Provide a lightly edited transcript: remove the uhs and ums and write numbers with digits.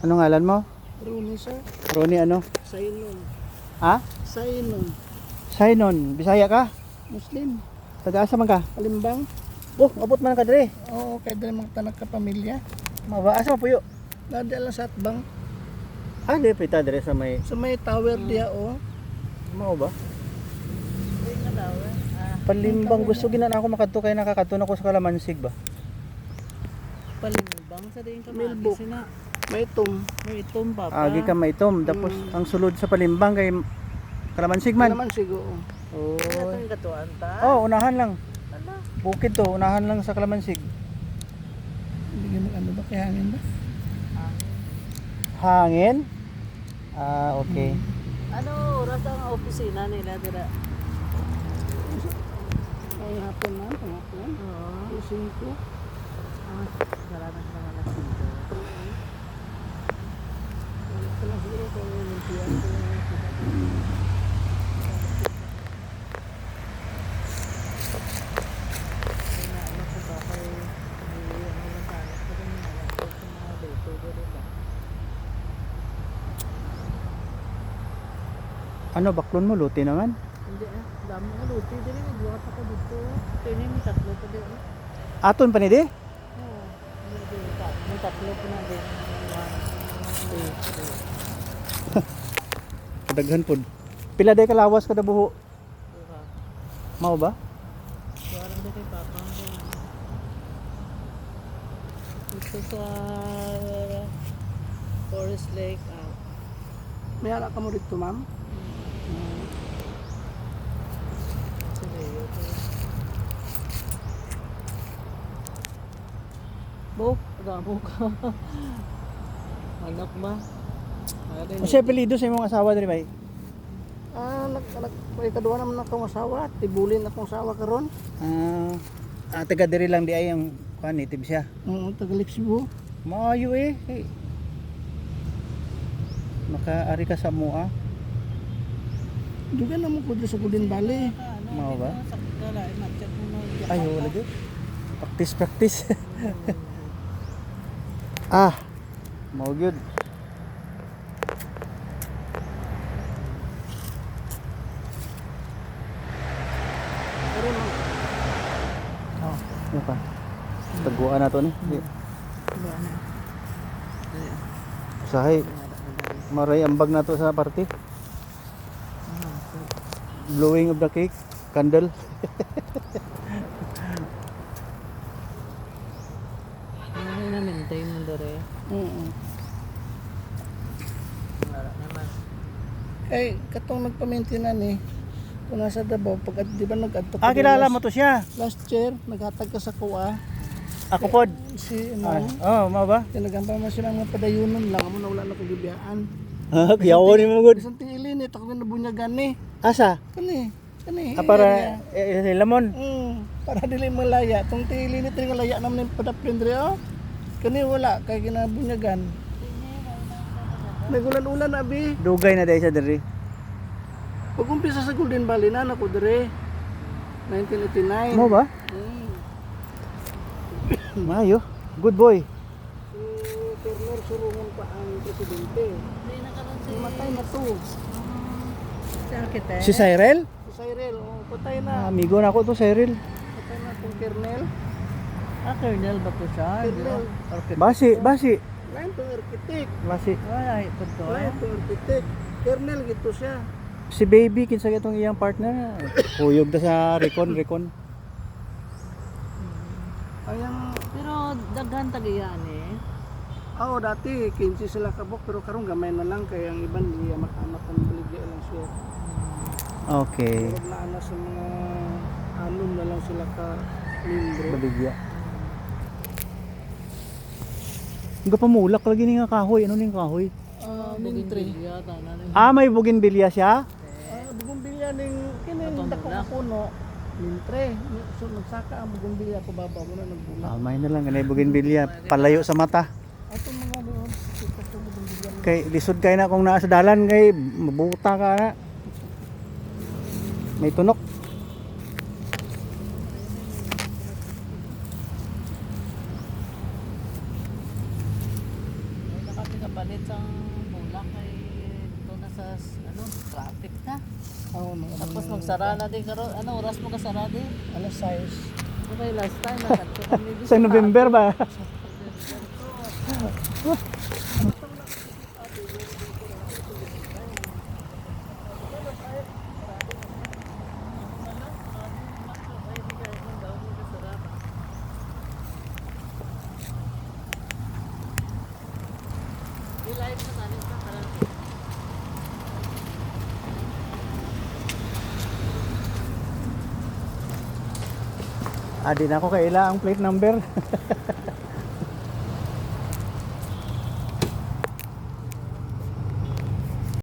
Ano ngalan mo? Rooney, sir. Ronnie ano? Sainon. Ha? Sainon. Sainon, Bisaya ka? Muslim. Taga-asa man ka? Kalimbang. Oh, abot man ka dire. Oo, kaya dahil mga tanak ka pamilya. Maba asa man puyo? Nada lang sa atbang. Ah, di pita dire sa may Sa may tower diya, oh. mao ba? Palimbang gusto ginan ako makadto kay nakakadto na ko sa Kalamansig ba. Palimbang sa din ka Milbok. sina. May itom. May itom papa. Agi ka maitom tapos ang sulod sa Palimbang kay Kalamansig Man. man. Naman siguro. Oh. Ang katuan ta. Oh, unahan lang. Ala. Bukid to, unahan lang sa Kalamansig. Hindi mo ano ba kaya hangin ba? Hangin? Ah, okay. Ano oras ang opisina nila dira? Ay hapon na, panghapon. Oo. 5. Ah, wala na sila mga dito. Ito lang siguro kung yung tiyan ko. Kaya na ano ko ba kay ano lang sana ko din na ako sa mga dito dito ba. Ano baklon mo luti naman? Hindi dami nga luti din nagbuhat ako dito. Kini may tatlo pa din. Aton pa ni di? Oo. May tatlo pa na din. 1, 2, 3. Daghan pod. Pila day kalawas kada buho? Diba? Mao ba? Parang din kay Papa. Ito sa Forest Lake. May hala ka mo dito, ma'am? Sa Leo. Bok, damo ka. Anak ba? Ano siya apelyido sa imong asawa diri bay? May kaduwa naman akong asawa. Tibulin akong asawa karon. Taga diri lang di ay ang native siya. Tagalip Cebu. Maayo eh. Hey. Makaari ka sa mua. Duga naman ko dito sa Golden Valley. Mao ba? Sakit ka lang. Matchat mo na. Ay, wala gyud. Practice. Ah. Mao gyud. Pero man, Ano pa? Taguan na to ni. Usahay. Maray ambag na to sa party. Blowing of the cake. Candle. Ano na maintain mo dere? Wala naman. eh, katong nagpamentina ni, kung nasa Davao, pag di ba nag-adto ka Kilala last- mo to siya. Last year, naghatag ka sa kuwa. Ako pod. Si, Mao ba? tinagampa mo silang mga padayunon lang, amo na wala na kong gibiyaan. Kiyaw ni mo good. Isang tiili ni, tako na bunyagan ni. Asa? Kani, Para lamon. para dili malaya. Tong tiili ni, tinga laya naman yung padapin diri, oh. Kani wala, kay kinabunyagan. Nagulan-ulan, abi. Dugay na dahil sa diri. Pag umpisa sa Golden Valley na, nako diri. 1989. Mo ba? Maayo. Good boy. Si Colonel Surungon pa ang presidente. Hindi na karon si Matay na to. si architect. Si Cyril? Si Cyril, patay na. Amigo na ako to, Cyril. Patay na itong Colonel. Colonel ba to siya? Colonel. Basi. Wala itong architect. Basi. Wala ito to. Wala itong architect. Colonel, gito siya. Si Baby, kinsa itong iyang partner. Huyog na sa Recon. Ayang, Pero daghan tagiyan eh. dati 15 sila kabok pero karon gamay na lang kaya ang iban di amat-amat ang baligya lang siya. Okay. Huwag na ana sa mga anom na lang sila ka limbro. Baligya. Nga pamulak lagi ni nga kahoy. Ano ning kahoy? Mintre. Yata na rin. May bougainvillea siya? Bugumbilya ning kining dako nga puno. Mintre. So nagsaka ang bugumbilya ko babaw mo na nagbula. May na lang. Ganay bougainvillea. Palayo sa mata. Ato mga doon. Kita ko bugumbilya. Kay lisod kay na kung naa sa dalan kay mabuta ka na. May tunok. Nakapit ka pa init ang bulak kay ito na sa ano, traffic na. Oo, Tapos magsara na din karon. Ano oras mo kasara din? Alas 6. Okay, last time nakadto kami din Sa November ba? Live na tanin sa karan. Di na ako kaila ang plate number.